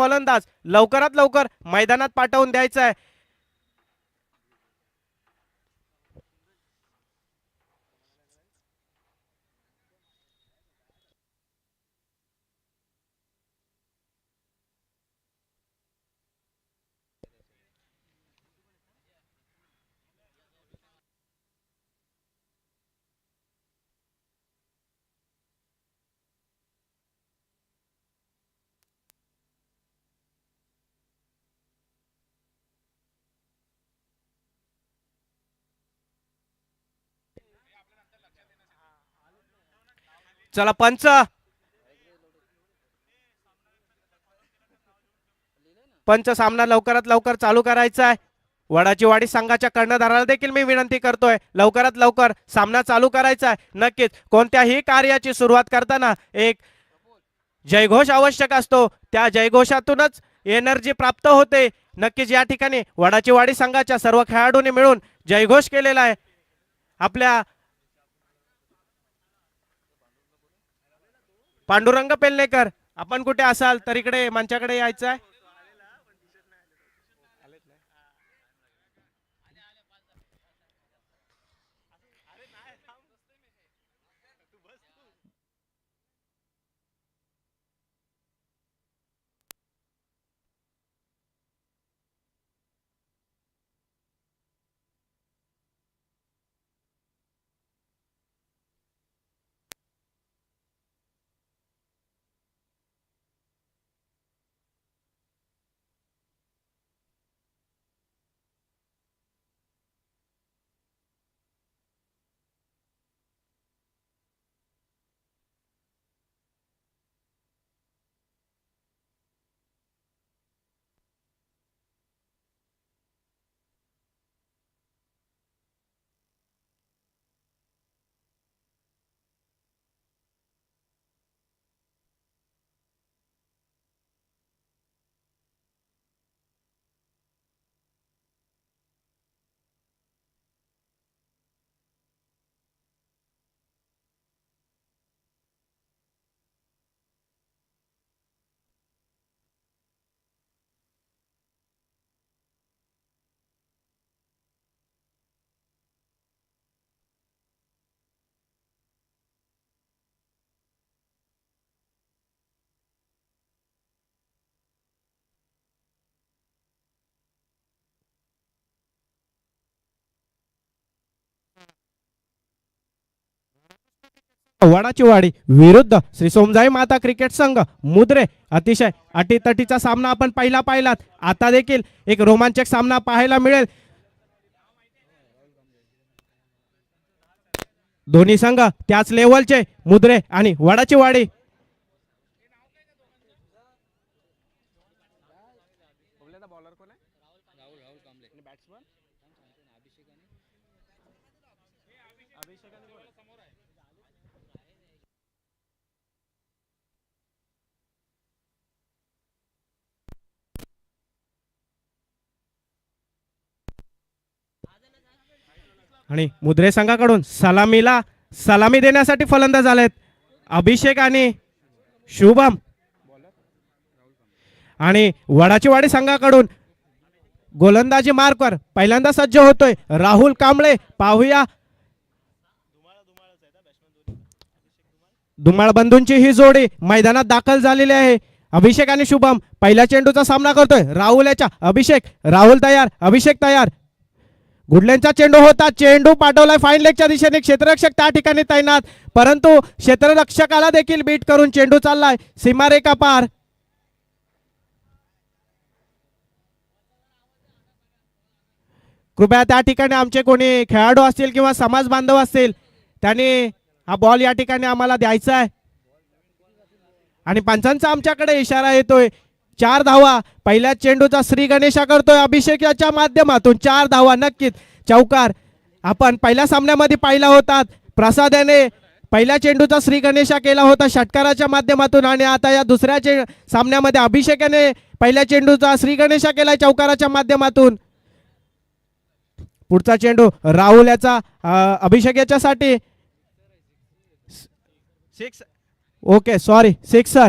फलंदाज लवकरात लवकर मैदानात पाठवून द्यायचा आहे. चला पंच सामना लवकरात लवकर चालू करायचा आहे. वडाची वाडी संघाच्या कर्णधाराला देखील मी विनंती करतोय लवकरात लवकर सामना चालू करायचा आहे. नक्कीच कोणत्याही कार्याची सुरुवात करताना एक जयघोष आवश्यक असतो. त्या जयघोषातूनच एनर्जी प्राप्त होते. नक्कीच या ठिकाणी वडाची वाडी संघाच्या सर्व खेळाडूंनी मिळून जयघोष केलेला आहे. आपल्या पांडुरंग पेलनेकर आपण कुठे असाल तर इकडे मंचाकडे यायचं आहे. वडाची वाडी विरुद्ध श्री सोमजाई माता क्रिकेट संघ मुद्रे. अतिशय अटीतटीचा सामना आपण पहिला पाहिलात. आता देखील एक रोमांचक सामना पाहायला मिळेल. दोन्ही संघ त्याच लेवलचे मुद्रे आणि वडाची वाडी. आणि मुद्रे संघाकडून सलामी देण्यासाठी फलंदाज आलेत अभिषेक आणि शुभम. आणि वडाची वाडी संघाकडून गोलंदाजी मार्कवर पहिल्यांदा सज्ज होतोय राहुल कांबळे. पाहूया धुमाळ बंधूंची ही जोडी मैदानात दाखल झालेली आहे. अभिषेक आणि शुभम पहिल्या चेंडूचा सामना करतोय. राहुल याच्या अभिषेक. राहुल तयार, अभिषेक तयार. गुडल्यांचा चेंडू होता. चेंडू पाठवलाय फाईन लेगच्या दिशेने. क्षेत्ररक्षक त्या ठिकाणी तैनात, परंतु क्षेत्ररक्षकाला देखील बीट करून चेंडू चाललाय सीमारेखा पार. कृपया त्या ठिकाणी आमचे कोणी खेळाडू असतील किंवा समाज बांधव असतील त्यांनी हा बॉल या ठिकाणी आम्हाला द्यायचा आहे. आणि पंचांचा आमच्याकडे इशारा येतोय. 4 धावा पहिल्या चेंडूचा श्री गणेशा करतोय अभिषेक याच्या माध्यमातून. 4 धावा नक्कीच चौकार आपण पहिल्या सामन्यामध्ये पाहिला होता. प्रसाद याने पहिल्या चेंडूचा श्री गणेशा केला होता षटकाराच्या माध्यमातून. आणि आता या दुसऱ्या सामन्यामध्ये अभिषेक याने पहिल्या चेंडूचा श्री गणेशा केलाय चौकाराच्या माध्यमातून. पुढचा चेंडू राहुल याचा अभिषेक याच्यासाठी. Okay sorry sixer.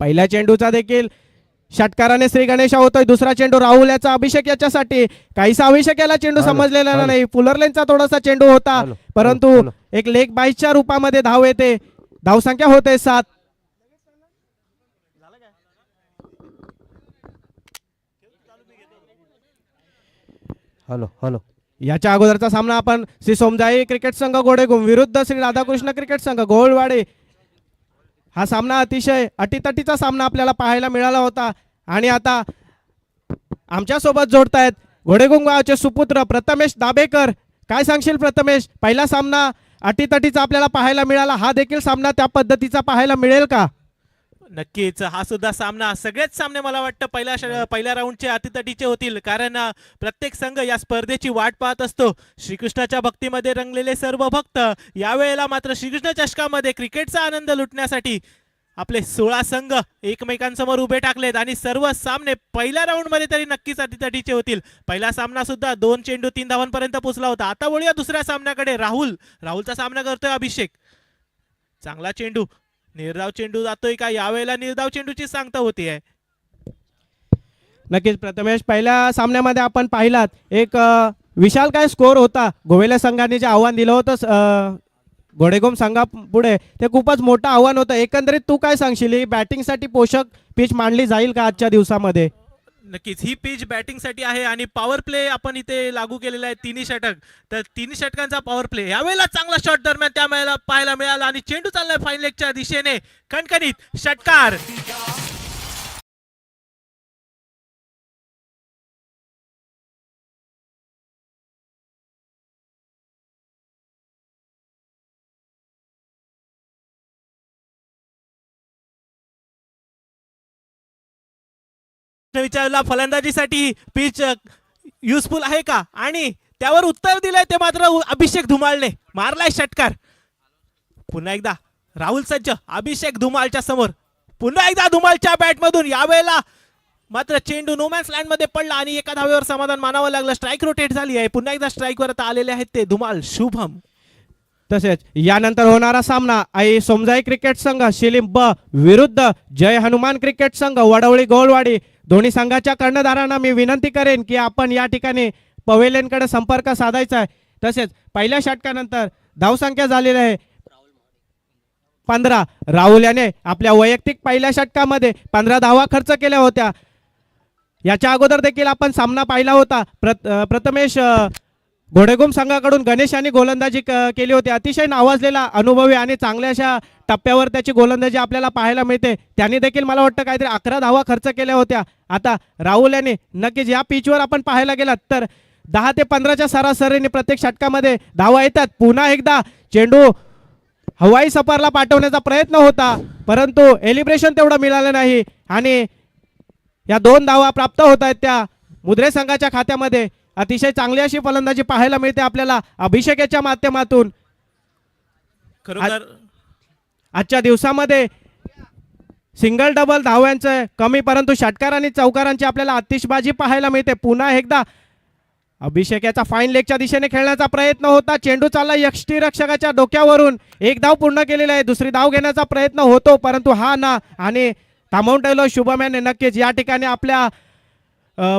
पहिल्या चेंडूचा देखील षटकाराने श्री गणेशा होतोय. दुसरा चेंडू राहुल याचा अभिषेक याच्यासाठी. काहीसा अभिषेक याला चेंडू समजलेला नाही. फुलरलेनचा थोडासा चेंडू होता, परंतु एक लेग बाईसच्या रूपामध्ये धाव येते. धावसंख्या होते 7. हॅलो याच्या अगोदरचा सामना आपण श्री सोमजाई क्रिकेट संघ गोडेगुम विरुद्ध श्री राधाकृष्ण क्रिकेट संघ गोळवाडे, हा सामना अतिशय अटीतटीचा सामना आपल्याला पाहायला मिळाला होता. आणि आता आमच्या सोबत जोडतायत घोडेगुम गावचे सुपुत्र प्रथमेश दाबेकर. काय सांगशील प्रथमेश, पहिला सामना अटीतटीचा आपल्याला पाहायला मिळाला, हा देखील सामना त्या पद्धतीचा पाहायला मिळेल का? नक्कीच हा सुद्धा सामना, सगळेच सामने मला वाटतं पहिल्या राऊंडचे अतितटीचे होतील, कारण प्रत्येक संघ या स्पर्धेची वाट पाहत असतो. श्रीकृष्णाच्या भक्तीमध्ये रंगलेले सर्व भक्त यावेळेला मात्र श्रीकृष्ण चषकामध्ये क्रिकेटचा आनंद लुटण्यासाठी आपले 16 संघ एकमेकांसमोर उभे टाकलेत आणि सर्व सामने पहिल्या राऊंड मध्ये तरी नक्कीच अटीतटीचे होतील. पहिला सामना सुद्धा 2 चेंडू 3 धावांपर्यंत पोहोचला होता. आता वळूया दुसऱ्या सामन्याकडे. राहुलचा सामना करतोय अभिषेक. चांगला चेंडू, निर्धाव चेंडू जातोय का? यावेळेला निर्धाव चेंडूची सांगता होतीये. नक्कीच प्रथमेश, पहिल्या सामन्यामध्ये आपण पाहिलात एक विशाल काय स्कोर होता. गोवेल्या संघाने जे आव्हान दिलं होतं घोडेगुम संघापुढे, ते खूपच मोठं आव्हान होतं. एकंदरीत तू काय सांगशील, ही बॅटिंगसाठी पोषक पिच मांडली जाईल का आजच्या दिवसामध्ये? नक्कीच ही पिच बॅटिंगसाठी आहे आणि पॉवर प्ले आपण इथे लागू केलेला आहे. 3 षटक, तर 3 षटकांचा पॉवर प्ले यावेळेला चांगला शॉट दरम्यान त्यावेळेला पाहायला मिळाला आणि चेंडू चाललाय फाईन लेगच्या दिशेने. कणकणीत षटकार. विचारला फलंदाजीसाठी पिच युजफुल आहे का, आणि त्यावर उत्तर दिलंय ते मात्र अभिषेक धुमाळने. मारलाय षटकार. पुन्हा एकदा राहुल सज्ज, अभिषेक धुमाळच्या समोर. पुन्हा एकदा धुमाळच्या बॅटमधून. यावेळेला मात्र चेंडू नोमॅन्स लँड मध्ये पडला आणि एका धावेवर समाधान मानावं लागलं. स्ट्राईक रोटेट झाली आहे. पुन्हा एकदा स्ट्राईकवर आता आलेले आहेत ते धुमाळ शुभम. तसेच यानंतर होणारा सामना आई सोमजाई क्रिकेट संघ शिलीम ब विरुद्ध जय हनुमान क्रिकेट संघ वडवळी गोलवाडी. दोन्ही संघाच्या कर्णधारांना मी विनंती करेन की आपण या ठिकाणी पवेलियनकडे संपर्क साधायचा आहे. तसेच पहिल्या षटकानंतर धावसंख्या झालेली आहे 15. राहुल याने आपल्या वैयक्तिक पहिल्या षटकामध्ये 15 धावा खर्च केल्या होत्या. याच्या अगोदर देखील आपण सामना पाहिला होता. प्रथमेश घोडेगुम संघाकडून गणेश यांनी गोलंदाजी केली होती. अतिशय नावाजलेला, अनुभवी आणि चांगल्या अशा टप्प्यावर त्याची गोलंदाजी आपल्याला पाहायला मिळते. त्यांनी देखील मला वाटतं काहीतरी 11 धावा खर्च केल्या होत्या. आता राहुल यांनी नक्कीच या पिचवर आपण पाहायला गेलात तर 10 ते 15च्या सरासरीने प्रत्येक षटकामध्ये धावा येतात. पुन्हा एकदा चेंडू हवाई सफरला पाठवण्याचा प्रयत्न होता, परंतु एलिब्रेशन तेवढं मिळालं नाही आणि या 2 धावा प्राप्त होत आहेत त्या मुद्रे संघाच्या खात्यामध्ये. अतिशय चांगली अशी फलंदाजी पाहायला मिळते आपल्याला अभिषेकाच्या माध्यमातून. खरोखर आजच्या दिवसामध्ये सिंगल डबल धाव्यांचं कमी, परंतु षटकार आणि चौकारांची आपल्याला आतिषबाजी पाहायला मिळते. पुन्हा एकदा अभिषेक याचा फाईन लेगच्या दिशेने खेळण्याचा प्रयत्न होता. चेंडू चालला यष्टीरक्षकाच्या डोक्यावरून. 1 धाव पूर्ण केलेला आहे. दुसरी धाव घेण्याचा प्रयत्न होतो, परंतु हा ना आणि थांबवून ठेवलं शुभम याने. नक्कीच या ठिकाणी आपल्या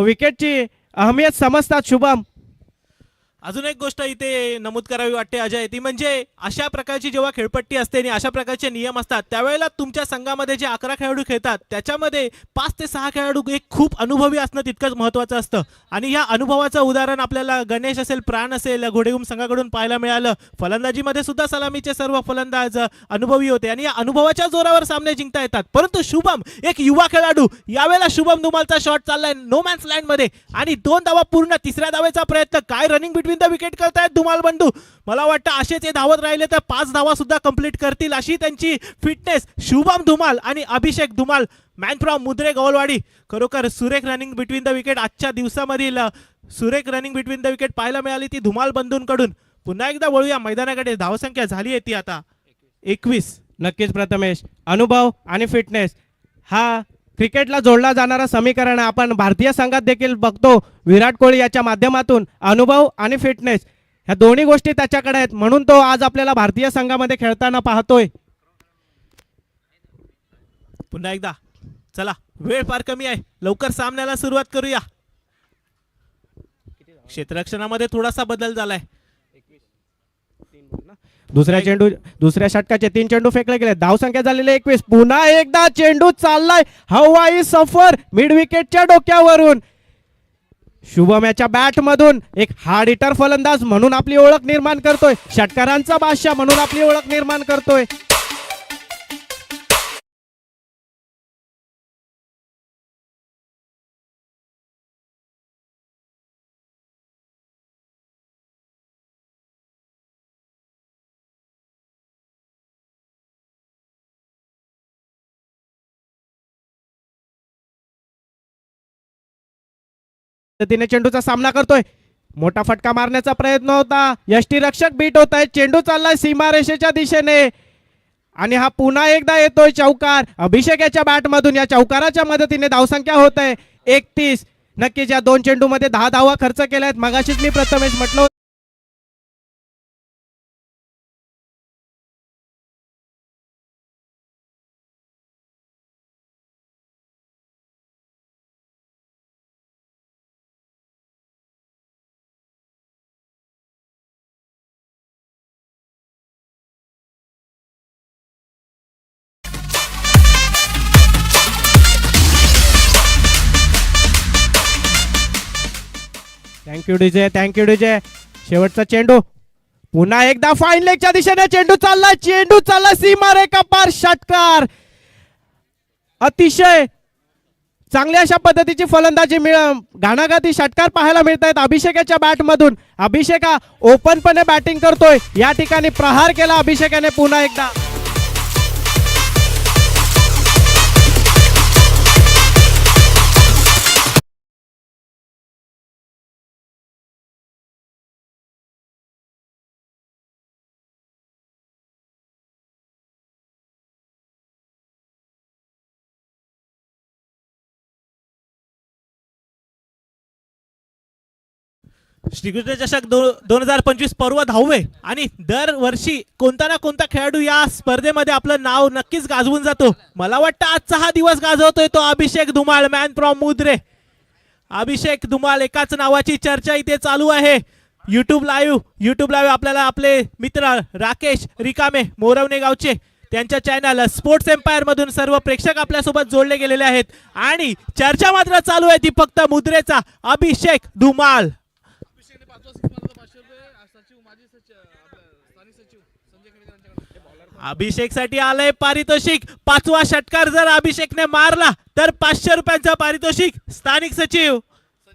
विकेटची अहमियत समजतात शुभम. अजून एक गोष्ट इथे नमूद करावी वाटते अजय, ती म्हणजे अशा प्रकारची जेव्हा खेळपट्टी असते आणि अशा प्रकारचे नियम असतात त्यावेळेला तुमच्या संघामध्ये जे 11 खेळाडू खेळतात त्याच्यामध्ये 5 ते 6 खेळाडू एक खूप अनुभवी असणं तितकंच महत्त्वाचं असतं. आणि या अनुभवाचं उदाहरण आपल्याला गणेश असेल, प्राण असेल, घोडेगुम संघाकडून पाहायला मिळालं. फलंदाजीमध्ये सुद्धा सलामीचे सर्व फलंदाज अनुभवी होते आणि या अनुभवाच्या जोरावर सामने जिंकता येतात. परंतु शुभम एक युवा खेळाडू, यावेळेला शुभम धुमालचा शॉट चाललाय नोमॅन्स लँड मध्ये आणि 2 धावा पूर्ण. तिसऱ्या धावेचा प्रयत्न. काय रनिंग बिटवीन द विकेट करतायत धुमाल बंधू. मला वाटतं असेच हे धावत राहिले तर 5 धावा सुद्धा कंप्लीट करतील अशी त्यांची फिटनेस. शुभम धुमाल आणि अभिषेक धुमाल, मॅन फ्रॉम मुद्रे गवलवाडी. खरोखर सुरेख रनिंग बिटवीन द विकेट आजच्या दिवसामधील सुरेख रनिंग बिटवीन द विकेट पाहायला मिळाली ती धुमाल बंधूंकडून. पुन्हा एकदा वळूया मैदानाकडे. धावसंख्या झाली आहे ती आता 21. नक्कीच प्रथमेश, अनुभव आणि फिटनेस हा क्रिकेटला जोडला जाणारा समीकरण आपण भारतीय संघात देखील बघतो. विराट कोहली याच्या माध्यमातून अनुभव आणि फिटनेस ह्या दोन्ही गोष्टी त्याच्याकडे आहेत, म्हणून तो आज आपल्याला भारतीय संघामध्ये खेळताना पाहतोय. पुन्हा एकदा चला वेळ फार कमी आहे, लवकर सामन्याला सुरुवात करूया. क्षेत्ररक्षणामध्ये थोडासा बदल झालाय. दुसऱ्या षटकाचे 3 चेंडू फेकले गेले. धावसंख्या झालेली 21. पुन्हा एकदा चेंडू चाललाय हवाई सफर मिड विकेटच्या डोक्यावरून. शुभम याच्या बॅट मधून एक हार्ड हिटर फलंदाज म्हणून आपली ओळख निर्माण करतोय, षटकारांचा बादशाह म्हणून आपली ओळख निर्माण करतोय. पद्धतीने चेंडूचा सामना करतोय. मोठा फटका मारण्याचा प्रयत्न होता. यष्टीरक्षक बीट होत आहे. चेंडू चाललाय सीमारेषेच्या दिशेने आणि हा पुन्हा एकदा येतोय चौकार. अभिषेक याच्या बॅट मधून या चौकाराच्या मदतीने धावसंख्या होत आहे 31. नक्कीच या 2 चेंडू मध्ये 10 धावा खर्च केल्या आहेत. मगाशीच मी प्रथमेश म्हटलं थँक्यू डीजे. शेवटचा चेंडू पुन्हा एकदा फाईन लेगच्या दिशेने चेंडू चाललाय सीमारेखा पार. षटकार. अतिशय चांगल्या अशा पद्धतीची फलंदाजी घाणाघाती षटकार पाहायला मिळत आहेत अभिषेकाच्या बॅट मधून. अभिषेक हा ओपनपणे बॅटिंग करतोय. या ठिकाणी प्रहार केला अभिषेकाने पुन्हा एकदा. श्रीकृष्ण चषक 2025 पर्व 10वे आणि दरवर्षी कोणता ना कोणता खेळाडू या स्पर्धेमध्ये आपलं नाव नक्कीच गाजवून जातो. मला वाटतं आजचा हा दिवस गाजवतोय तो अभिषेक धुमाळ, मॅन फ्रॉम मुद्रे. अभिषेक धुमाळ एकाच नावाची चर्चा इथे चालू आहे. युट्यूब लाईव्ह आपल्याला आपले मित्र राकेश रिकामे मोरवणे गावचे त्यांच्या चॅनल स्पोर्ट्स एम्पायर मधून सर्व प्रेक्षक आपल्यासोबत जोडले गेलेले आहेत आणि चर्चा मात्र चालू आहे ती फक्त मुद्रेचा. अभिषेक धुमाळ. अभिषेक साठी आलंय पारितोषिक. 5वा षटकार जर अभिषेकने मारला तर 500 रुपयांचा पारितोषिक स्थानिक सचिव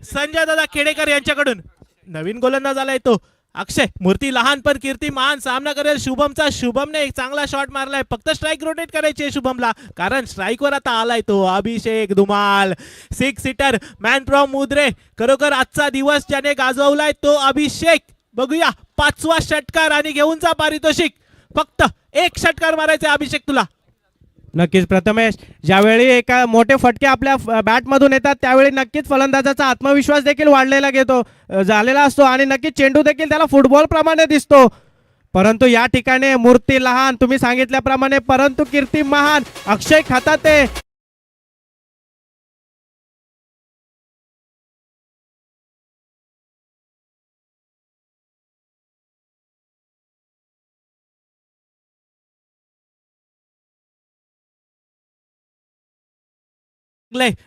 संजय दादा खेडेकर यांच्याकडून. नवीन गोलंदाज आलाय तो अक्षय. मूर्ती लहान पण कीर्ती महान. सामना करेल शुभमने एक चांगला शॉट मारलाय. फक्त स्ट्राईक रोटेट करायची शुभमला कारण स्ट्राईक वर आता आलाय तो Abhishek Dhumal. 6 seater man from Mudre. खरोखर आजचा दिवस ज्याने गाजवलाय तो अभिषेक. बघूया 5वा षटकार आणि घेऊन जा पारितोषिक. फक्त 1 षटकार मारायचा अभिषेक तुला. नक्कीच प्रथमेश, ज्यावेळी एका मोठे फटके आपल्या बॅट मधून येतात त्यावेळी नक्कीच फलंदाजाचा आत्मविश्वास देखील वाढलेला झालेला असतो आणि नक्कीच चेंडू देखील त्याला फुटबॉल प्रमाणे दिसतो. परंतु या ठिकाणी मूर्ती लहान तुम्ही सांगितल्याप्रमाणे परंतु कीर्ती महान. अक्षय खाताते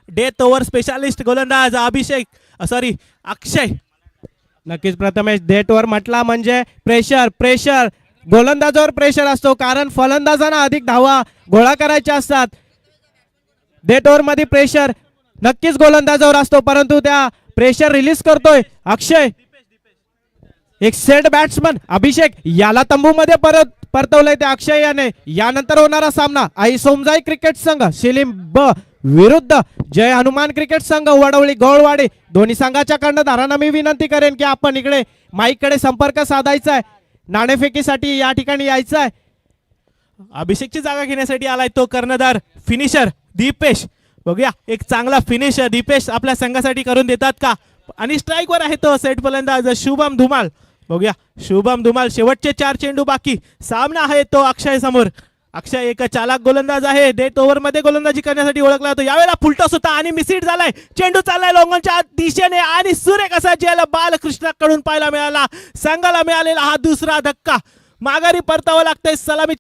डेथ ओव्हर स्पेशालिस्ट गोलंदाज अक्षय. नक्कीच प्रथमेश, डेथ ओव्हर म्हटला म्हणजे प्रेशर गोलंदाजावर प्रेशर असतो कारण फलंदाजांना अधिक धावा गोळा करायच्या असतात. डेथ ओव्हर मध्ये प्रेशर नक्कीच गोलंदाजावर असतो परंतु त्या प्रेशर रिलीज करतोय अक्षय. एक सेट बॅट्समन अभिषेक याला तंबूमध्ये परतवलंय त्या अक्षय याने. यानंतर होणारा सामना आई सोमजाई क्रिकेट संघ शिलीम ब विरुद्ध जय हनुमान क्रिकेट संघ वडवळी गौळवाडी. दोन्ही संघाच्या कर्णधारांना मी विनंती करेन की आपण इकडे माईक कडे संपर्क साधायचा आहे. नाणेफेकीसाठी या ठिकाणी यायचं आहे. अभिषेकची जागा घेण्यासाठी आलाय तो कर्णधार फिनिशर दीपेश. बघूया एक चांगला फिनिशर दीपेश आपल्या संघासाठी करून देतात का. आणि स्ट्राईक वर आहे तो सेट फलंदाज शुभम धुमाळ. बघूया शुभम धुमाळ. शेवटचे 4 चेंडू बाकी. सामना आहे तो अक्षय समोर. अक्षय एक चालाक गोलंदाज आहे. डेथ ओव्हर मध्ये गोलंदाजी करण्यासाठी ओळखला जातो. यावेळेला फुलटॉस होता आणि मिसहिट झालाय. चेंडू चाललाय लॉंगॉनच्या दिशेने आणि सुरेख असा ज्याला बालकृष्णाकडून पाहायला मिळाला. संघाला मिळालेला हा दुसरा धक्का. माघारी परतावं लागतंय. सलामी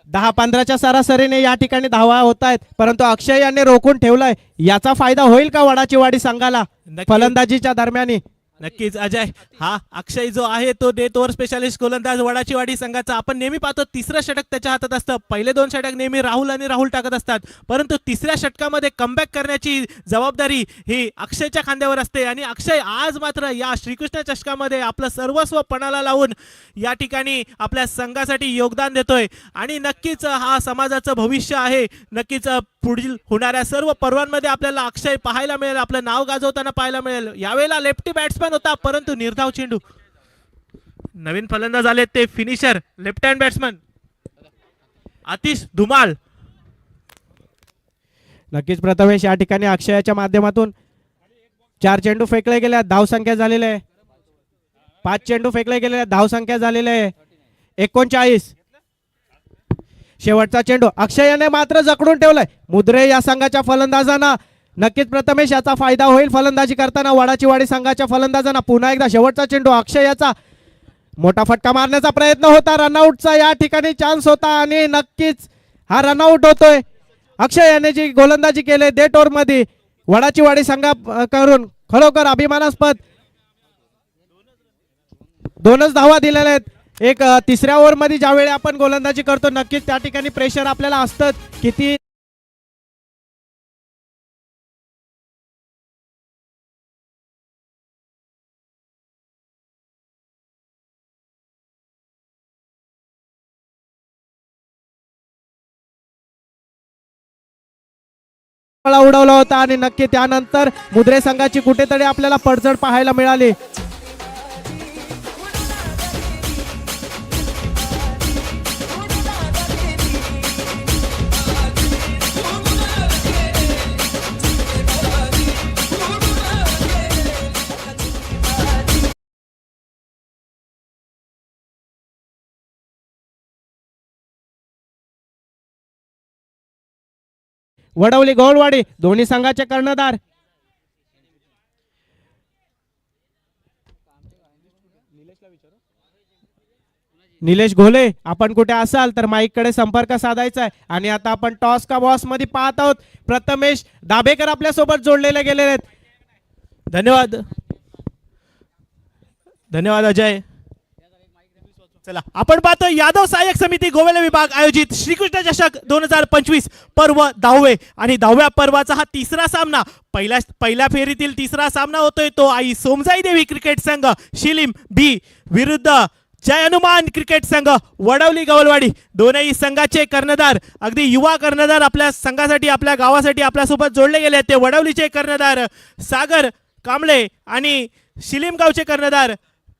10-15च्या सरासरीने या ठिकाणी धावा होत आहेत, परंतु अक्षय याने रोखून ठेवलंय. याचा फायदा होईल का वडाची वाडी संघाला नक्की. फलंदाजीच्या दरम्यान? नक्कीच अजय, हा अक्षय जो आहे तो डेथ ओव्हर स्पेशालिस्ट गोलंदाज वडाची वाडी संघाचा. आपण नेहमी पाहतो तिसरं षटक त्याच्या हातात असतं. पहिले 2 षटक नेहमी राहुल टाकत असतात, परंतु तिसऱ्या षटकामध्ये कमबॅक करण्याची जबाबदारी ही अक्षयच्या खांद्यावर असते. आणि अक्षय आज मात्र या श्रीकृष्ण चषकामध्ये आपलं सर्वस्व पणाला लावून या ठिकाणी आपल्या संघासाठी योगदान देतोय. आणि नक्कीच हा समाजाचं भविष्य आहे. नक्कीच पुढील होणाऱ्या सर्व पर्वांमध्ये आपल्याला अक्षय पाहायला मिळेल, आपलं नाव गाजवताना पाहायला मिळेल. यावेळेला लेफ्टी बॅट्समॅन होता, परंतु निर्धाव चेंडू. नवीन फलंदाज आले ते finisher left hand batsman Atish Dhumal. नक्कीच प्रथमेश, या ठिकाणी अक्षयाच्या माध्यमातून 4 चेंडू फेकले गेले. धावसंख्या झालेली आहे 5 चेंडू फेकले गेले. धावसंख्या झालेली आहे 39. शेवटचा चेंडू अक्षय याने मात्र जकडून ठेवलाय. मुद्रे या संघाच्या फलंदाजांना नक्कीच प्रथमेश याचा फायदा होईल फलंदाजी करताना वडाची वाडी संघाच्या फलंदाजांना. पुन्हा एकदा शेवटचा चेंडू अक्षय याचा मोठा फटका मारण्याचा प्रयत्न होता. रनआउटचा या ठिकाणी चान्स होता आणि नक्कीच हा रनआउट होतोय. अक्षय याने जी गोलंदाजी केली डेथ ओव्हर मध्ये वडाची वाडी संघा करून खरोखर अभिमानास्पद 2च धावा दिलेल्या आहेत. एक तिसऱ्या ओव्हर मध्ये ज्यावेळी आपण गोलंदाजी करतो नक्कीच त्या ठिकाणी प्रेशर आपल्याला असतं. किती उडवला होता आणि नक्की त्यानंतर मुद्रे संघाची कुठेतरी आपल्याला पडझड पाहायला मिळाली. वडवली गौलवाडी दोन्ही संघाचे कर्णधार निलेश घोले, आपण कुठे असाल तर माईक कडे संपर्क साधायचा आहे. आणि आता आपण टॉस का बॉस मध्ये पाहत आहोत. प्रथमेश दाभेकर आपल्या सोबत जोडलेले गेलेले आहेत. धन्यवाद धन्यवाद अजय. चला आपण पाहतो यादव सहाय्यक समिती गोवेले विभाग आयोजित श्रीकृष्ण चषक 2025 पर्व 10वे आणि 10व्या पर्वाचा हा तिसरा सामना. पहिल्या फेरीतील तिसरा सामना होतोय तो आई सोमजाई देवी क्रिकेट संघ शिलीम बी विरुद्ध जय हनुमान क्रिकेट संघ वडवली गवलवाडी. दोनही संघाचे कर्णधार अगदी युवा कर्णधार आपल्या संघासाठी आपल्या गावासाठी आपल्यासोबत जोडले गेले. ते वडवलीचे कर्णधार सागर कांबळे आणि शिलीम गावचे कर्णधार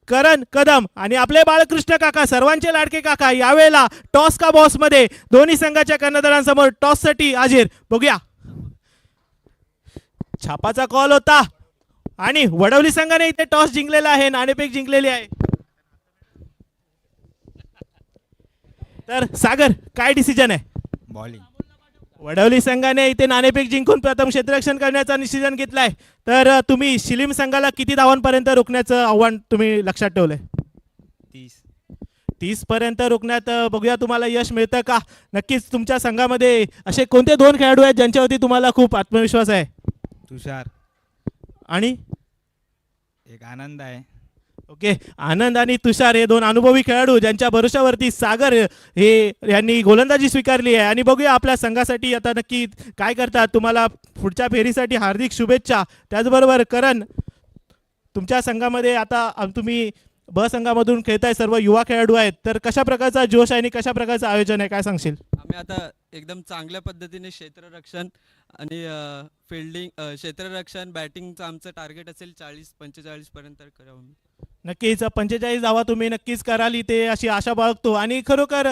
करण कदम आणि आपले बाळकृष्ण काका सर्वांचे लाडके काका यावेळेला टॉस का बॉस मध्ये दोन्ही संघाच्या कर्णधारांसमोर टॉस साठी हाजीर. बघूया छापाचा कॉल होता आणि वडवली संघाने इथे टॉस जिंकलेला आहे, नाणेफेक जिंकलेली आहे. तर सागर काय डिसिजन आहे? बॉलिंग. वडवली संघाने इथे नाणेफेक जिंकून प्रथम क्षेत्ररक्षण करण्याचा डिसिजन घेतलाय. तर तुम्ही शिलीम संघाला किती धावांपर्यंत रोखण्याचं आव्हान तुम्ही लक्षात ठेवलंय? 30 पर्यंत रोखण्यात बघूया तुम्हाला यश मिळतं का? नक्कीच तुमच्या संघामध्ये असे कोणते 2 खेळाडू आहेत ज्यांच्यावरती तुम्हाला खूप आत्मविश्वास आहे? तुषार आणि एक आनंद आहे. ओके, आनंद आणि तुषार हे 2 अनुभवी खेळाडू ज्यांच्या भरोशावरती सागर हे यांनी गोलंदाजी स्वीकारली आहे. आणि बघूया आपल्या संघासाठी आता नक्की काय करतात. तुम्हाला पुढच्या फेरीसाठी हार्दिक शुभेच्छा. त्याचबरोबर करण, तुमच्या संघामध्ये आता तुम्ही ब संघामधून खेळताय, सर्व युवा खेळाडू आहेत, तर कशा प्रकारचा जोश आहे आणि कशा प्रकारचं आयोजन आहे, काय सांगशील? आम्ही आता एकदम चांगल्या पद्धतीने क्षेत्ररक्षण आणि फिल्डिंग क्षेत्ररक्षण बॅटिंगचं आमचं टार्गेट असेल 40-45 पर्यंत करावं मी. नक्कीच 45 धावा तुम्ही नक्कीच कराल इथे अशी आशा बाळगतो आणि खरोखर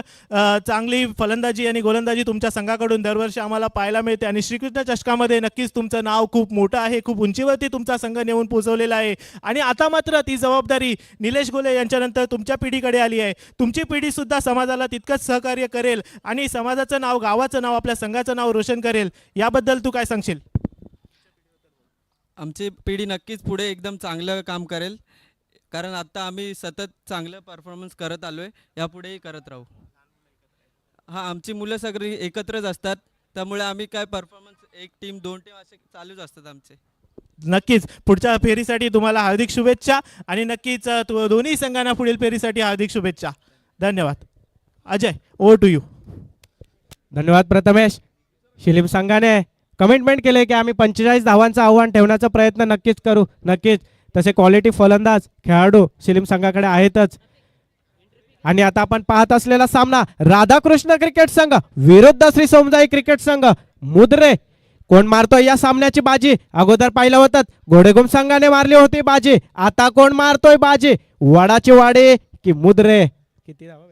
चांगली फलंदाजी आणि गोलंदाजी तुमच्या संघाकडून दरवर्षी आम्हाला पाहायला मिळते आणि श्रीकृष्ण चषकामध्ये नक्कीच तुमचं नाव खूप मोठं आहे, खूप उंचीवरती तुमचा संघ नेऊन पोहोचवलेला आहे. आणि आता मात्र ती जबाबदारी निलेश गोले यांच्यानंतर तुमच्या पिढीकडे आली आहे. तुमची पिढी सुद्धा समाजाला तितकंच सहकार्य करेल आणि समाजाचं नाव, गावाचं नाव, आपल्या संघाचं नाव रोशन करेल. याबद्दल तू काय सांगशील? आमची पिढी नक्कीच पुढे एकदम चांगलं काम करेल, कारण आता आम्ही सतत चांगलं परफॉर्मन्स करत आलो आहे, यापुढेही करत राहू. हां, आमची मुलं सगळी एकत्रच असतात, त्यामुळे आम्ही काय परफॉर्मन्स 1 टीम 2 टीम असे चालूच असतात आमचे. नक्कीच पुढच्या फेरीसाठी तुम्हाला हार्दिक शुभेच्छा आणि नक्कीच दोन्ही संघांना पुढील फेरीसाठी हार्दिक शुभेच्छा. धन्यवाद. Ajay, over to you. धन्यवाद प्रथमेश. शिलीम संघाने कमिटमेंट केले की आम्ही 45 धावांचं आव्हान ठेवण्याचा प्रयत्न नक्कीच करू. नक्कीच तसे क्वालिटी फलंदाज खेळाडू शिलीम संघाकडे आहेतच. आणि आता आपण पाहत असलेला सामना राधाकृष्ण क्रिकेट संघ विरुद्ध श्री सोमजाई क्रिकेट संघ मुद्रे. कोण मारतोय या सामन्याची बाजी? अगोदर पाहिलं होतं घोडेगुम संघाने मारली होती बाजी. आता कोण मारतोय बाजी? वडाची वाडी की मुद्रे? किती धावा?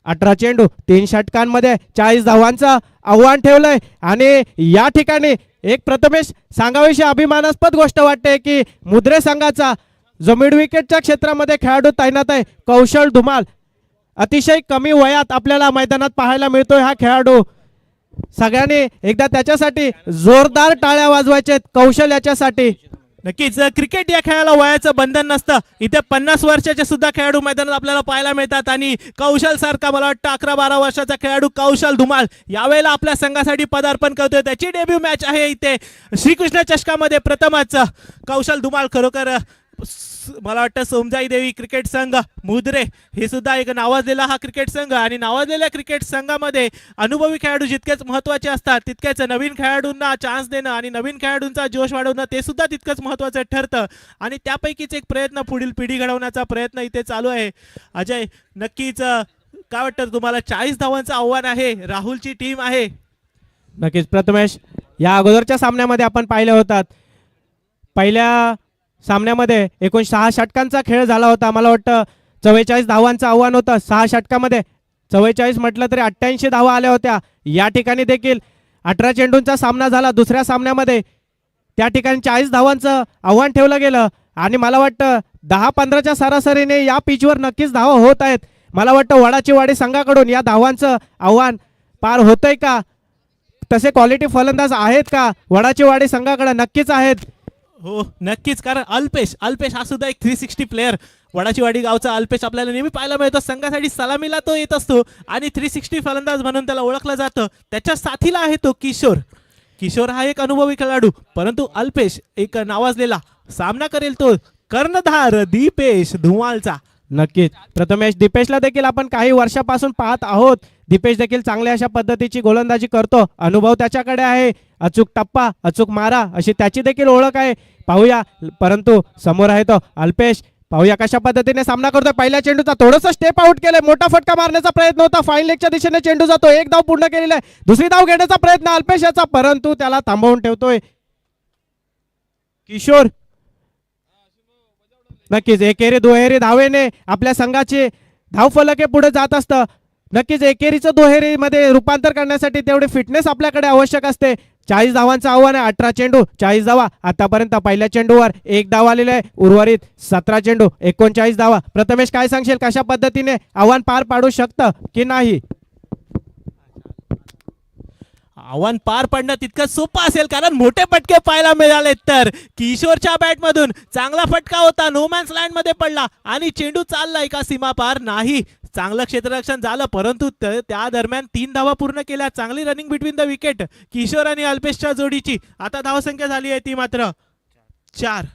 18 चेंडू 3 षटकांमध्ये 40 धावांचं आव्हान ठेवलंय. आणि या ठिकाणी एक प्रथमेश सांगाविषयी अभिमानास्पद गोष्ट वाटते की मुद्रे संघाचा जो मिड विकेटच्या क्षेत्रामध्ये खेळाडू तैनात आहे कौशल धुमाल, अतिशय कमी वयात आपल्याला मैदानात पाहायला मिळतोय. हा खेळाडू सगळ्यांनी एकदा त्याच्यासाठी जोरदार टाळ्या वाजवायच्या कौशल याच्यासाठी. नक्कीच क्रिकेट या खेळाला वयाचं बंधन नसतं. इथे 50 वर्षाचे सुद्धा खेळाडू मैदानात आपल्याला पाहायला मिळतात आणि कौशल सारखा मला वाटतं 11-12 वर्षाचा खेळाडू कौशल धुमाल यावेळेला आपल्या संघासाठी पदार्पण करतोय. त्याची डेब्यू मॅच आहे इथे श्रीकृष्ण चषकामध्ये प्रथमच. कौशल धुमाल खरोखर मला वाटतं सोमजाई देवी क्रिकेट संघ मुद्रे हे सुद्धा एक नावाजलेला हा क्रिकेट संघ आणि नावाजलेल्या क्रिकेट संघामध्ये अनुभवी खेळाडू जितकेच महत्त्वाचे असतात तितकेच नवीन खेळाडूंना चान्स देणं आणि नवीन खेळाडूंचा जोश वाढवणं ते सुद्धा तितकंच महत्त्वाचं ठरतं. आणि त्यापैकीच एक प्रयत्न पुढील पिढी घडवण्याचा प्रयत्न इथे चालू आहे. अजय, नक्कीच काय वाटतं तुम्हाला? 40 धावांचं आव्हान आहे, राहुलची टीम आहे. नक्कीच प्रथमेश, या अगोदरच्या सामन्यामध्ये आपण पाहिलं होतात पहिल्या सामन्यामध्ये एकूण 6 षटकांचा खेळ झाला होता. मला वाटतं 44 धावांचं आव्हान होतं. 6 षटकामध्ये 44 म्हटलं तरी 88 धावा आल्या होत्या. या ठिकाणी देखील 18 चेंडूंचा सामना झाला. दुसऱ्या सामन्यामध्ये त्या ठिकाणी 40 धावांचं आव्हान ठेवलं गेलं आणि मला वाटतं 10-15च्या सरासरीने या पिचवर नक्कीच धावा होत आहेत. मला वाटतं वडाची वाडी संघाकडून या धावांचं आव्हान पार होतंय का? तसे क्वालिटी फलंदाज आहेत का वडाची वाडी संघाकडे? नक्कीच आहेत. हो नक्कीच, कारण अल्पेश हा सुद्धा एक 360 प्लेअर. वडाचीवाडी गावचा अल्पेश आपल्याला नेहमी पाहायला मिळतो. संघासाठी सलामीला तो येत असतो आणि 360 फलंदाज म्हणून त्याला ओळखलं जातं. त्याच्या साथीला आहे तो किशोर हा एक अनुभवी खेळाडू, परंतु अल्पेश एक नावाजलेला सामना करेल तो कर्णधार दीपेश धुमालचा. नक्कीच प्रथमेश, दीपेशला देखील आपण काही वर्षापासून पाहत आहोत. दीपेश देखील चांगल्या अशा पद्धतीची गोलंदाजी करतो. अनुभव त्याच्याकडे आहे. अचूक टप्पा, अचूक मारा अशी त्याची देखील ओळख आहे. पाहूया, परंतु समोर आहे तो अल्पेश. पाहूया कशा पद्धतीने सामना करतोय. पहिल्या चेंडूचा थोडंसं स्टेप आउट केलंय. मोठा फटका मारण्याचा प्रयत्न होता. फाईन लेगच्या दिशेने चेंडू जातो. एक धाव पूर्ण केलेला आहे. दुसरी धाव घेण्याचा प्रयत्न अल्पेश याचा, परंतु त्याला थांबवून ठेवतोय किशोर. नक्कीच एकेरी दुहेरी धावेने आपल्या संघाचे धावफलके पुढे जात असतं. नक्कीच एकेरीचं दुहेरीमध्ये रूपांतर करण्यासाठी तेवढी फिटनेस आपल्याकडे आवश्यक असते. 40 धावांचं आव्हान आहे. 18 चेंडू 40 धावा. आतापर्यंत पहिल्या चेंडूवर 1 धाव आलेला आहे. उर्वरित 17 चेंडू 39 धावा. प्रथमेश, काय सांगशील, कशा पद्धतीने आव्हान पार पाडू शकतं की नाही? आव्हान पार पाडणं तितकं सोपं असेल, कारण मोठे फटके पाहायला मिळाले. तर किशोरच्या बॅटमधून चांगला फटका होता, नो मॅन्स लँड मध्ये पडला आणि चेंडू चालला एका सीमा पार नाही. चांगलं क्षेत्ररक्षण झालं, परंतु त्या दरम्यान 3 धावा पूर्ण केल्या. चांगली running between the wicket Kishore आणि अल्पेशच्या जोडीची. आता धावसंख्या झाली आहे ती मात्र 4.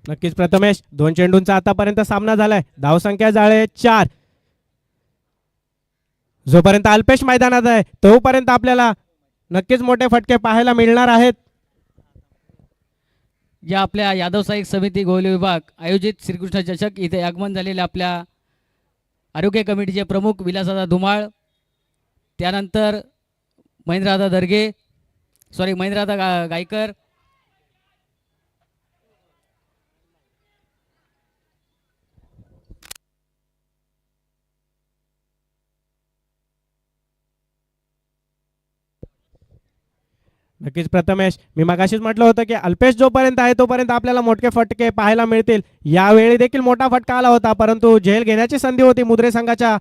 नक्कीच प्रथमेश, 2 चेंडूंचा आतापर्यंत सामना झालाय. धावसंख्या झाली 4. जोपर्यंत अल्पेश मैदानात आहे तोपर्यंत आपल्याला नक्कीच मोठे फटके पाहायला मिळणार आहेत. या आपल्या यादव सहाय्यक समिती गोवले विभाग आयोजित श्रीकृष्ण चषक इथे आगमन झालेले आपल्या आरोग्य कमिटीचे प्रमुख विलासदादा धुमाळ, त्यानंतर महेंद्रदादा दर्गे, सॉरी महेंद्रदादा गायकर, नक्कीच प्रथमेश, मी मगाशीच म्हटलं होतं की अल्पेश जोपर्यंत आहे तोपर्यंत आपल्याला मोठे फटके पाहायला मिळतील. यावेळी देखील मोठा फटका आला होता, परंतु झेल घेण्याची संधी होती मुद्रे संघाच्या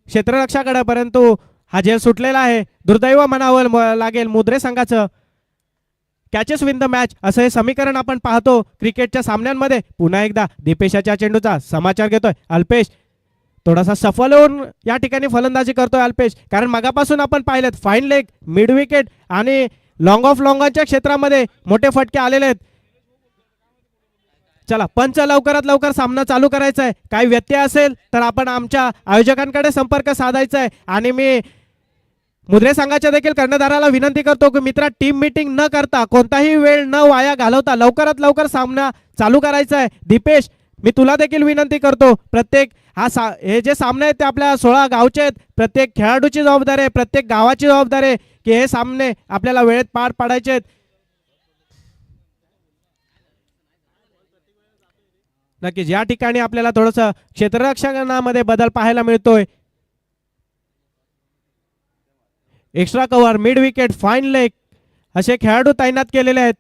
क्षेत्ररक्षाकडे, परंतु हा झेल सुटलेला आहे. दुर्दैव म्हणावं लागेल मुद्रे संघाचं. कॅचेस विन द मॅच असं हे समीकरण आपण पाहतो क्रिकेटच्या सामन्यांमध्ये. पुन्हा एकदा दीपेशाच्या चेंडूचा समाचार घेतोय अल्पेश. थोडासा सफल होऊन या ठिकाणी फलंदाजी करतोय अल्पेश, कारण मगापासून आपण पाहिलेत फाईन लेग, मिड विकेट आणि लॉंग ऑफ लॉंगच्या क्षेत्रामध्ये मोठे फटके आलेले आहेत. चला पंच लवकरात लवकर सामना चालू करायचा आहे. काही व्यत्यय असेल तर आपण आमच्या आयोजकांकडे संपर्क साधायचा आहे. आणि मी मुद्रे संघाच्या देखील कर्णधाराला विनंती करतो की मित्रा, टीम मीटिंग न करता, कोणताही वेळ न वाया घालवता लवकरात लवकर सामना चालू करायचा आहे. दीपेश, मी तुला देखील विनंती करतो, प्रत्येक हे जे सामने आहेत ते आपल्या 16 गावचे आहेत. प्रत्येक खेळाडूची जबाबदारी आहे, प्रत्येक गावाची जबाबदारी आहे की हे सामने आपल्याला वेळेत पार पाडायचे आहेत. नक्कीच या ठिकाणी आपल्याला थोडंसं क्षेत्ररक्षणामध्ये बदल पाहायला मिळतोय. Extra cover, mid wicket, fine leg असे खेळाडू तैनात केलेले आहेत.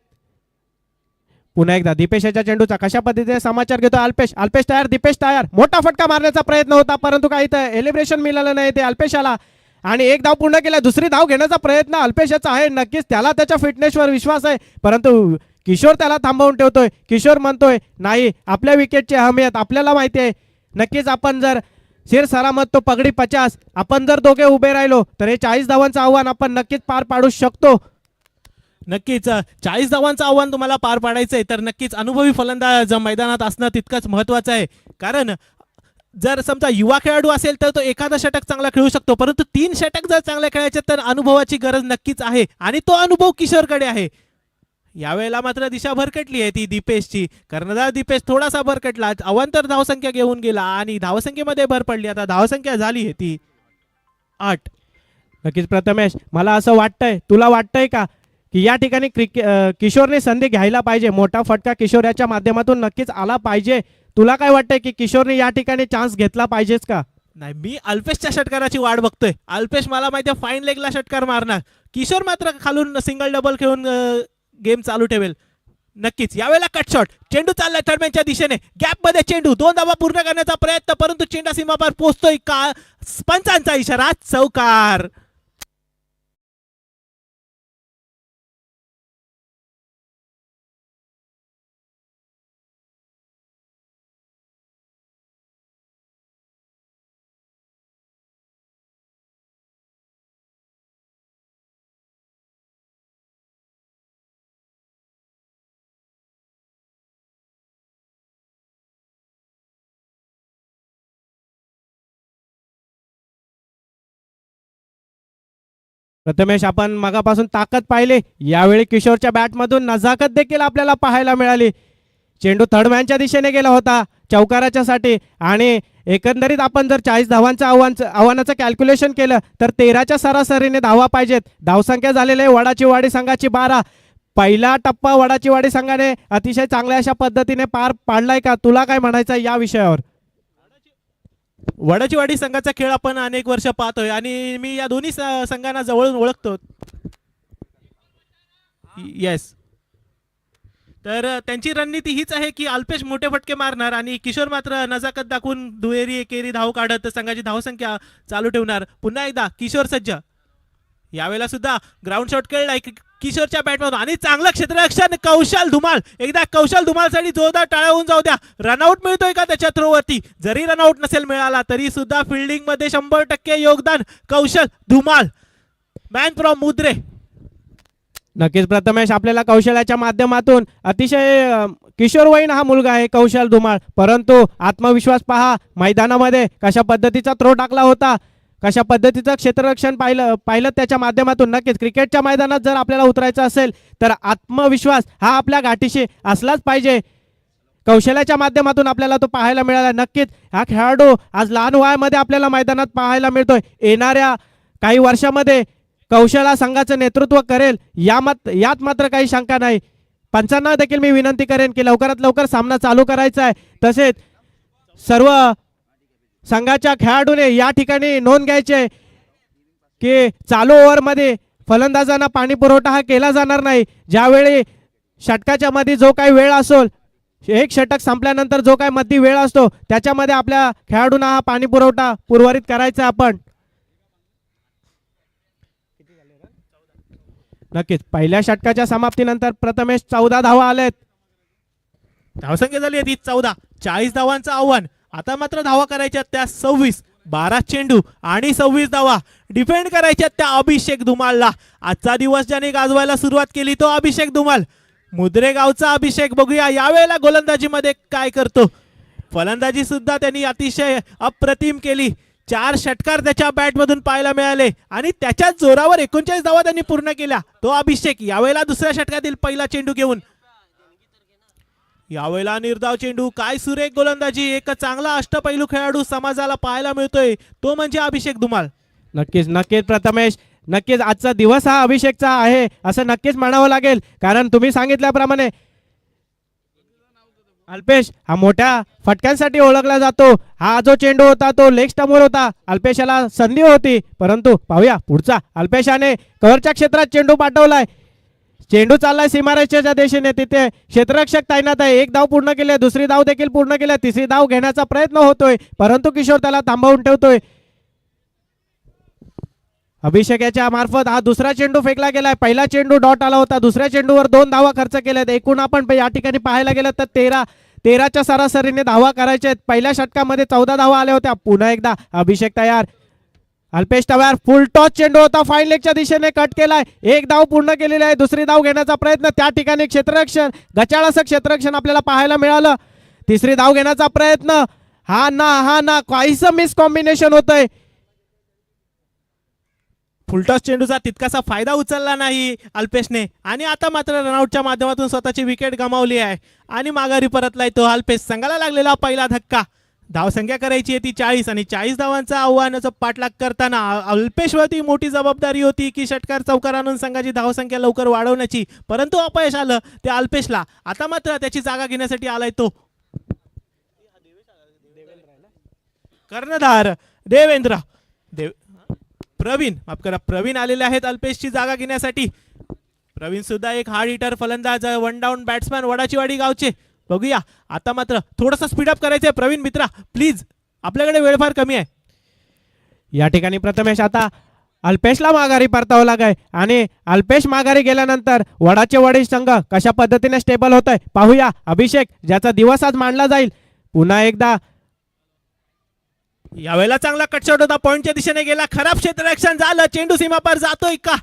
पुन्हा एकदा दीपेशाच्या चेंडूचा कशा पद्धतीने समाचार घेतो अल्पेश. अल्पेश तयार, दीपेश तयार. मोठा फटका मारण्याचा प्रयत्न होता, परंतु काही एलिब्रेशन मिळालं नाही ते अल्पेशाला. आणि एक धाव पूर्ण केला. दुसरी धाव घेण्याचा प्रयत्न अल्पेशाचा आहे. नक्कीच त्याला त्याच्या फिटनेसवर विश्वास आहे, परंतु किशोर त्याला थांबवून ठेवतोय. किशोर म्हणतोय नाही, आपल्या विकेटची अहमियत आपल्याला माहिती आहे. नक्कीच आपण जर सिर सलामत तो पगडी 50, आपण जर दोघे उभे राहिलो तर हे 40 धावांचं आव्हान आपण नक्कीच पार पाडू शकतो. नक्कीच 40 धावांचं आव्हान तुम्हाला पार पाडायचं आहे तर नक्कीच अनुभवी फलंदाज मैदानात असणं तितकंच महत्त्वाचं आहे. कारण जर समजा युवा खेळाडू असेल तर तो एखादा षटक चांगला खेळू शकतो, परंतु 3 षटक जर चांगले खेळायचे तर अनुभवाची गरज नक्कीच आहे आणि तो अनुभव किशोरकडे आहे. यावेळेला मात्र दिशा भरकटली आहे ती दीपेशची. कर्णधार दीपेश थोडासा भरकटला, अवांतर धावसंख्या घेऊन गेला आणि धावसंख्येमध्ये भर पडली. आता धावसंख्या झाली आहे ती 8. नक्कीच प्रथमेश, मला असं वाटतंय, तुला वाटतंय का की या ठिकाणी किशोरने संधी घ्यायला पाहिजे? मोठा फटका किशोर याच्या माध्यमातून नक्कीच आला पाहिजे. तुला काय वाटतंय की किशोरने या ठिकाणी चान्स घेतला पाहिजेच का? नाही, मी अल्पेशच्या षटकाराची वाट बघतोय. अल्पेश मला माहिती आहे फाईन लेगला षटकार मारणार. किशोर मात्र खालून सिंगल डबल खेळून गेम चालू ठेवेल. नक्कीच यावेळेला कट शॉट, चेंडू चाललाय थर्डमॅनच्या दिशेने, गॅप मध्ये चेंडू, 2 धावा पूर्ण करण्याचा प्रयत्न, परंतु चेंडा सीमापार पोहोचतोय का? पंचांचा इशारा, चौकार. प्रथमेश, आपण मगापासून ताकद पाहिली, यावेळी किशोरच्या बॅटमधून नजाकत देखील आपल्याला पाहायला मिळाली. चेंडू थर्डमॅनच्या दिशेने गेला होता चौकाराच्या साठी आणि एकंदरीत आपण जर 40 धावांचं आव्हानाचं कॅल्क्युलेशन केलं तर 13च्या सरासरीने धावा पाहिजेत. धावसंख्या झालेली आहे वडाची वाडी संघाची 12. पहिला टप्पा वडाची वाडी संघाने अतिशय चांगल्या अशा पद्धतीने पार पाडलाय का? तुला काय म्हणायचं या विषयावर? वडाची वाडी संघाचा खेळ आपण अनेक वर्ष पाहतोय आणि मी या दोन्ही संघांना जवळून ओळखतो. येस, तर त्यांची रणनीती हीच आहे की अल्पेश मोठे फटके मारणार आणि किशोर मात्र नजाकत दाखवून दुहेरी एकेरी धाव काढत संघाची धावसंख्या चालू ठेवणार. पुन्हा एकदा किशोर सज्ज. यावेळेला सुद्धा ग्राउंड शॉट खेळलाय किशोरच्या बॅटमधून आणि चांगलं क्षेत्ररक्षण कौशल धुमाल. एकदा कौशल धुमालसाठी जोरदार टाळ्या होऊन जाऊ द्या. रनआउट मिळतोय का त्याच्या थ्रोवरती? जरी रनआउट नसेल मिळाला तरी सुद्धा फिल्डिंग मध्ये 100% योगदान कौशल धुमाल, मॅन फ्रॉम मुद्रे. नक्कीच प्रथमेश, आपल्याला कौशल्याच्या माध्यमातून अतिशय किशोरवयीन हा मुलगा आहे कौशल धुमाळ, परंतु आत्मविश्वास पहा. मैदानामध्ये कशा पद्धतीचा थ्रो टाकला होता, कशा पद्धतीचं क्षेत्ररक्षण पाहिलं त्याच्या माध्यमातून. नक्कीच क्रिकेटच्या मैदानात जर आपल्याला उतरायचं असेल तर आत्मविश्वास हा आपल्या गाठीशी असलाच पाहिजे. कौशल्याच्या माध्यमातून आपल्याला तो पाहायला मिळाला. नक्कीच हा खेळाडू आज लहान वयामध्ये आपल्याला मैदानात पाहायला मिळतोय. येणाऱ्या काही वर्षामध्ये कौशला संघाचं नेतृत्व करेल यात मात्र काही शंका नाही. पंचांना देखील मी विनंती करेन की लवकरात लवकर सामना चालू करायचा आहे. तसेच सर्व संघाच्या खेळाडूने या ठिकाणी नोंद घ्यायची आहे की चालू ओव्हरमध्ये फलंदाजांना पाणी पुरवठा हा केला जाणार नाही. ज्यावेळी षटकाच्या मध्ये जो काही वेळ असेल, एक षटक संपल्यानंतर जो काही मधी वेळ असतो त्याच्यामध्ये आपल्या खेळाडूंना हा पाणी पुरवठा उर्वरित करायचा आहे. आपण नक्कीच पहिल्या षटकाच्या समाप्तीनंतर प्रथमेश 14 धावा आलेत. धावसंख्या झाली आहे ती 14. 40 धावांचं आव्हान. आता मात्र धावा करायच्या त्या 26. 12 चेंडू आणि 26 धावा डिफेंड करायच्या त्या अभिषेक धुमालला. आजचा दिवस ज्याने गाजवायला सुरुवात केली तो अभिषेक धुमाल, मुद्रे गावचा अभिषेक. बघूया यावेळेला गोलंदाजीमध्ये काय करतो. फलंदाजी सुद्धा त्यांनी अतिशय अप्रतिम केली. 4 षटकार त्याच्या बॅटमधून पाहायला मिळाले आणि त्याच्याच जोरावर 39 धावा त्यांनी पूर्ण केल्या. तो अभिषेक यावेळेला दुसऱ्या षटकातील पहिला चेंडू घेऊन, यावेळेला निर्धाव चेंडू. काय सुरेख गोलंदाजी. एक चांगला अष्टपैलू खेळाडू समाजाला पाहायला मिळतोय तो म्हणजे अभिषेक धुमाल. नक्कीच नक्कीच प्रथमेश, नक्कीच आजचा दिवस हा अभिषेकचा आहे असं नक्कीच म्हणावं लागेल. कारण तुम्ही सांगितल्याप्रमाणे अल्पेश हा मोठ्या फटक्यांसाठी ओळखला जातो. हा जो चेंडू होता तो लेग स्टंपवर होता. अल्पेशाला संधी होती, परंतु पाहूया पुढचा. अल्पेशाने कव्हरच्या क्षेत्रात चेंडू पाठवलाय. चेंडू चाललाय सीमारेषेच्या दिशेने. तिथे क्षेत्ररक्षक तैनात आहे. एक धाव पूर्ण केली, दुसरी धाव देखील पूर्ण केली, तिसरी धाव घेण्याचा प्रयत्न होतोय, परंतु किशोर त्याला थांबवून ठेवतोय. अभिषेक याच्या मार्फत हा दुसरा चेंडू फेकला गेलाय. पहिला चेंडू डॉट आला होता, दुसऱ्या चेंडूवर 2 धावा खर्च केल्यात. एकूण आपण या ठिकाणी पाहायला गेलं तर 13च्या सरासरीने धावा करायच्या आहेत. पहिल्या षटकामध्ये 14 धावा आल्या होत्या. पुन्हा एकदा अभिषेक तयार, अल्पेश तयार. फुल टॉस चेंडू होता, फाईन लेगच्या दिशेने कट केलाय. एक धाव पूर्ण केलेली आहे. दुसरी धाव घेण्याचा प्रयत्न, त्या ठिकाणी क्षेत्ररक्षण, गचाळ असं क्षेत्ररक्षण आपल्याला पाहायला मिळालं. तिसरी धाव घेण्याचा प्रयत्न, हा ना काहीच मिस कॉम्बिनेशन होतंय. फुलटॉस चेंडूचा तितकासा फायदा उचलला नाही अल्पेशने आणि आता मात्र रनआउटच्या माध्यमातून स्वतःची विकेट गमावली आहे आणि माघारी परतलाय तो अल्पेश. संघाला लागलेला पहिला धक्का. धावसंख्या करायची आहे ती 40 आणि 40 धावांचा आव्हानाचा पाठलाग करताना अल्पेशवरती मोठी जबाबदारी होती की षटकार चौकार आणून संघाची धावसंख्या लवकर वाढवण्याची, परंतु अपयश आलं त्या अल्पेशला. आता मात्र त्याची जागा घेण्यासाठी आलाय तो कर्णधार देवेंद्र प्रवीण आलेले आहेत अल्पेशची जागा घेण्यासाठी. प्रवीण सुद्धा एक हार्ड हिटर फलंदाज, 1 डाऊन बॅट्समॅन, वडाचीवाडी गावचे. बघूया आता मात्र थोडंसं स्पीडअप करायचंय. प्रवीण मित्रा प्लीज, आपल्याकडे वेळ फार कमी आहे. या ठिकाणी प्रथमेश आता अल्पेशला माघारी परतावं लागाय आणि अल्पेश माघारी गेल्यानंतर वडाचे वडी संघ कशा पद्धतीने स्टेबल होत आहे पाहूया. अभिषेक ज्याचा दिवस आज मांडला जाईल. पुन्हा एकदा यावेळेला चांगला कटशॉट होता, पॉइंटच्या दिशेने गेला. खराब क्षेत्ररक्षण झालं. चेंडू सीमापार जातोय का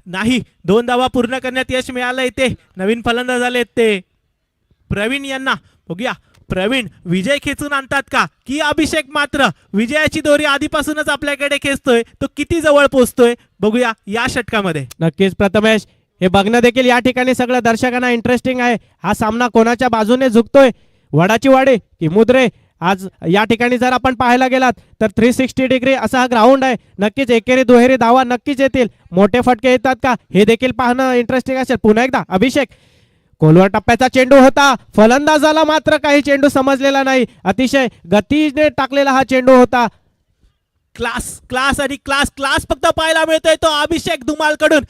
नाही. 2 धावा पूर्ण करण्यात यश मिळालंय. ते नवीन फलंदाज आले ते प्रवीण यांना. बघूया प्रवीण विजय खेचून आणतात का की अभिषेक मात्र विजयाची दोरी आधीपासूनच आपल्याकडे खेचतोय. तो किती जवळ पोहोचतोय बघूया या षटकामध्ये. नक्कीच प्रथमेश, हे बघणं देखील या ठिकाणी सगळ्या दर्शकांना इंटरेस्टिंग आहे. हा सामना कोणाच्या बाजूने झुकतोय, वडाची वाडी की मुद्रे. आज या ठिकाणी जर आपण पाहायला गेलात तर 360 डिग्री असा हा ग्राउंड आहे. नक्कीच एकेरी दुहेरी धावा नक्कीच येतील. मोठे फटके येतात का हे देखील पाहणं इंटरेस्टिंग असेल. पुन्हा एकदा अभिषेक, खोलवर टप्प्याचा चेंडू होता. फलंदाजाला मात्र काही चेंडू समजलेला नाही. अतिशय गतीने टाकलेला हा चेंडू होता. क्लास आणि क्लास फक्त पाहायला मिळतोय तो अभिषेक धुमाल कडून.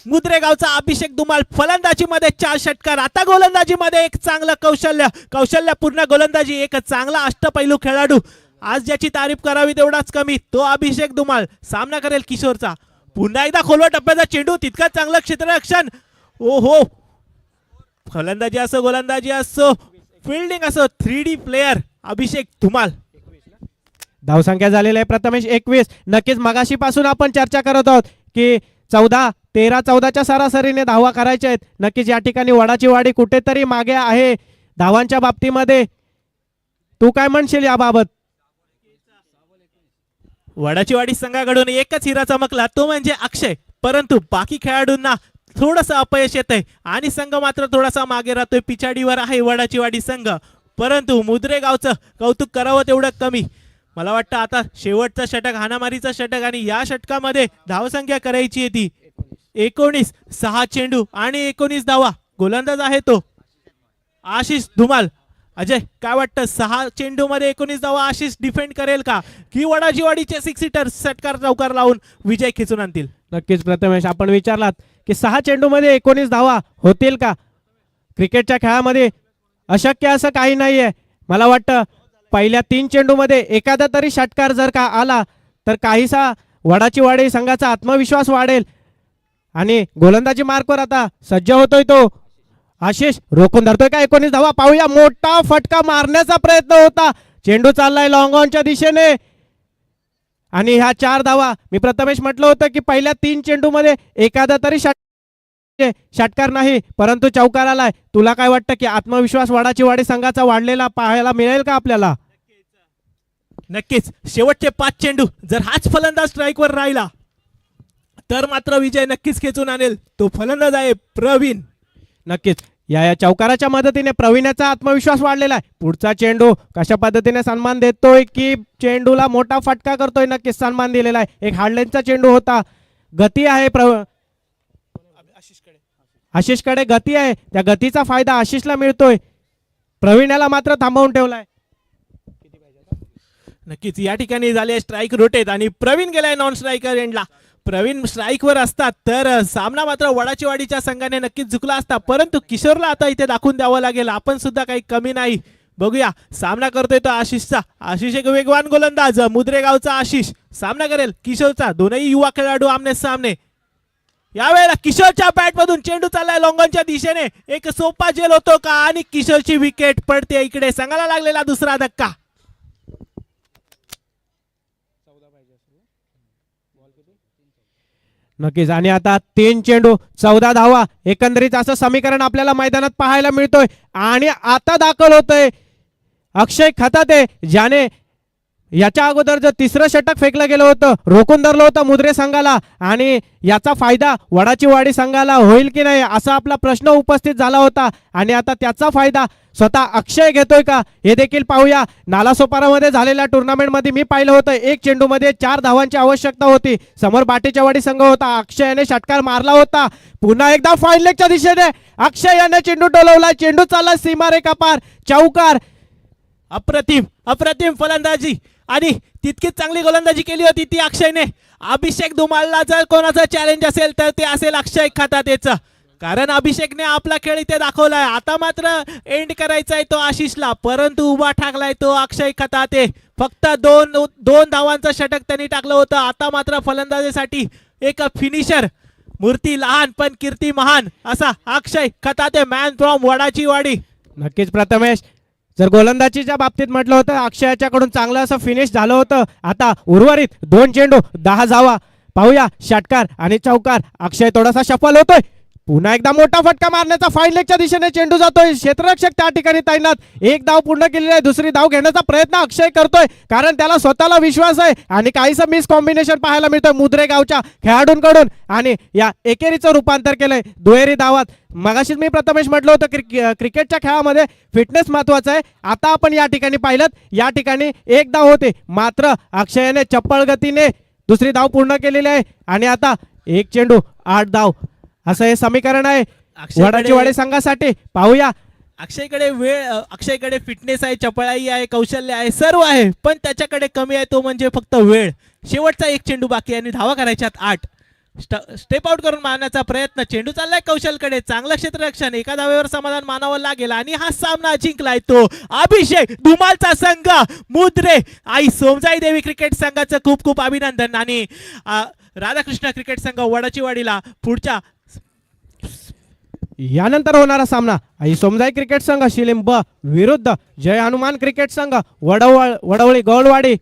मुद्रेगावचा अभिषेक धुमाल फलंदाजी मध्ये 4 षटकार. आता गोलंदाजी मध्ये एक चांगलं कौशल्यपूर्ण गोलंदाजी, एक चांगला अष्टपैलू खेळाडू. आज ज्याची तारीफ करावी तेवढाच कमी, तो अभिषेक धुमाल सामना करेल किशोरचा. पुन्हा एकदा खोलवर टप्प्याचा चेंडू, तितका चांगलं क्षेत्ररक्षण. ओहो, फलंदाजी असो गोलंदाजी असो फिल्डिंग असो, 3D प्लेयर अभिषेक धुमाल. धावसंख्या झालेली आहे प्रथमेश 21. नक्कीच मगाशी पासून आपण चर्चा करत आहोत की 13-14च्या सरासरीने धावा करायच्या आहेत. नक्कीच या ठिकाणी वडाची वाडी कुठेतरी मागे आहे धावांच्या बाबतीमध्ये. तू काय म्हणशील याबाबत? वडाची वाडी संघाकडून एकच हिरा चमकला, तो म्हणजे अक्षय, परंतु बाकी खेळाडूंना थोडंसं अपयश येत आहे आणि संघ मात्र थोडासा मागे राहतोय. पिछाडीवर आहे वडाची वाडी संघ, परंतु मुद्रेगावचं कौतुक करावं तेवढं कमी. मला वाटतं आता शेवटचा षटक, हाणामारीचा षटक, आणि या षटकामध्ये धावसंख्या करायची आहे ती 19. 6 चेंडू आणि 19 धावा. गोलंदाज आहे तो आशिष धुमाल. अजय, काय वाटतं, 6 चेंडू मध्ये 19 धावा आशिष डिफेंड करेल का, की वडाजीवाडीचे 6 सीटर षटकार चौकार लावून विजय खेचून आणतील? नक्कीच प्रथमेश, आपण विचारलात की 6 चेंडूमध्ये 19 धावा होतील का? क्रिकेटच्या खेळामध्ये अशक्य असं काही नाहीये. मला वाटतं पहिल्या 3 चेंडूमध्ये एखादा तरी षटकार जर का आला तर काहीसा वडाचीवाडी संघाचा आत्मविश्वास वाढेल. आणि गोलंदाजी मार्कवर आता सज्ज होतोय तो आशिष. रोखून धरतोय का 19 धावा? पाहूया, मोठा फटका मारण्याचा प्रयत्न होता. चेंडू चाललाय लॉंग ऑनच्या दिशेने आणि ह्या 4 धावा. मी प्रथमेश म्हटलं होतं की पहिल्या 3 चेंडूमध्ये एखादा तरी षटकार नाही, परंतु चौकार आलाय. तुला काय वाटतं की आत्मविश्वास वडाचीवाडी संघाचा वाढलेला पाहायला मिळेल का आपल्याला? नक्कीच. शेवटचे 5 चेंडू जर हाच फलंदाज स्ट्राईकवर राहिला तर मात्र विजय नक्कीच खेचून आणेल. तो फलंदाज आहे प्रवीण. नक्कीच या चौकाराच्या मदतीने प्रवीणाचा आत्मविश्वास वाढलेला आहे. पुढचा चेंडू कशा पद्धतीने सन्मान देतोय की चेंडूला मोठा फटका करतोय? नक्कीच सन्मान दिलेला आहे. एक हार्डलाईनचा चेंडू होता. गती आहे आशिषकडे गती आहे. त्या गतीचा फायदा आशिषला मिळतोय. प्रवीणाला मात्र थांबवून ठेवलाय. नक्कीच या ठिकाणी झाले स्ट्राईक रोटेट आणि प्रवीण गेलाय नॉन स्ट्रायकर एंडला. प्रवीण स्ट्राईकवर असतात तर सामना मात्र वडाचीवाडीच्या संघाने नक्कीच जिंकला असता, परंतु किशोरला आता इथे दाखवून द्यावं लागेल. आपण सुद्धा काही कमी नाही. बघूया, सामना करतोय तो आशिषचा. आशिष एक वेगवान गोलंदाज, मुद्रेगावचा आशिष सामना करेल किशोरचा. दोनही युवा खेळाडू आमने सामने. यावेळेला किशोरच्या बॅट मधून चेंडू चाललाय लॉंगॉनच्या दिशेने. एक सोपा जेल होतो का, आणि किशोरची विकेट पडते. इकडे संघाला लागलेला दुसरा धक्का. नक्कीच. आणि आता 3 चेंडू 14 धावा एकंदरीत असं समीकरण आपल्याला मैदानात पाहायला मिळतोय. आणि आता दाखल होतोय अक्षय खताते, ज्याने याच्या अगोदर जर 3रं षटक फेकलं गेलं होतं, रोखून धरलं होतं मुद्रे संघाला. आणि याचा फायदा वडाचीवाडी संघाला होईल की नाही असा आपला प्रश्न उपस्थित झाला होता. आणि आता त्याचा फायदा स्वतः अक्षय घेतोय का हे देखील पाहूया. नालासोपारामध्ये झालेल्या टुर्नामेंटमध्ये मी पाहिलं होतं 1 चेंडूमध्ये 4 धावांची आवश्यकता होती. समोर बाटेच्यावाडी संघ होता. अक्षयने षटकार मारला होता. पुन्हा एकदा फाईन लेगच्या दिशेने अक्षय याने चेंडू टोलवला. चेंडू चालला सीमारेखा पार. चौकार. अप्रतिम अप्रतिम फलंदाजी आणि तितकीच चांगली गोलंदाजी केली होती ती अक्षयने. अभिषेक धुमालला जर कोणाचं चॅलेंज असेल तर ते असेल अक्षय खतातेचं, कारण अभिषेकने आपला खेळ इथे दाखवलाय. आता मात्र एंड करायचा आहे तो आशिषला, परंतु उभा ठाकलाय तो अक्षय खताते. फक्त दोन धावांचं षटक त्यांनी टाकलं होतं. आता मात्र फलंदाजीसाठी एक फिनिशर, मूर्ती लहान पण कीर्ती महान असा अक्षय खताते, मॅन फ्रॉम वडाचीवाडी. नक्कीच प्रथमेश, जर गोलंदाजीच्या बाबतीत म्हटलं होतं अक्षयाच्याकडून चांगलं असं फिनिश झालं होतं. आता उर्वरित 2 चेंडू 10 धावा. पाहूया षटकार आणि चौकार. अक्षय थोडासा सफल होतोय. पुन्हा एकदा मोठा फटका मारण्याचा फाईन लेगच्या दिशेने चेंडू जातोय. क्षेत्ररक्षक त्या ठिकाणी तैनात. 1 धाव पूर्ण केलेली आहे. दुसरी धाव घेण्याचा प्रयत्न अक्षय करतोय, कारण त्याला स्वतःला विश्वास आहे. आणि काहीसं मिस कॉम्बिनेशन पाहायला मिळतोय मुद्रेगावच्या खेळाडूंकडून, आणि या एकेरीचं रूपांतर केलंय दुहेरी धावात. मगाशीच मी प्रथमेश म्हटलं होतं क्रिकेटच्या खेळामध्ये फिटनेस महत्वाचा आहे. आता आपण या ठिकाणी पाहिलं, या ठिकाणी 1 धाव होते, मात्र अक्षयाने चप्पळ गतीने दुसरी धाव पूर्ण केलेली आहे. आणि आता 1 चेंडू 8 धाव असं हे समीकरण आहे वडाचीवाडी संघासाठी. पाहूया, अक्षयकडे फिटनेस आहे, चपळाई आहे, कौशल्य आहे, सर्व आहे, पण त्याच्याकडे कमी आहे तो म्हणजे फक्त वेळ. शेवटचा 1 चेंडू बाकी आणि धावा करायच्यात 8. स्टेप आउट करून मारण्याचा प्रयत्न. चेंडू चाललाय कौशलकडे. चांगलं क्षेत्ररक्षण. 1 धावेवर समाधान मानावं लागेल. आणि हा सामना जिंकलाय तो अभिषेक धुमालचा संघ. मुद्रे आई सोमजाई देवी क्रिकेट संघाचं खूप खूप अभिनंदन. आणि राधाकृष्ण क्रिकेट संघ वडाचीवाडीला पुढच्या यानंतर होणारा सामना आई सोमजाई क्रिकेट संघ शिलिंब विरुद्ध जय हनुमान क्रिकेट संघ वडवळी गौलवाडी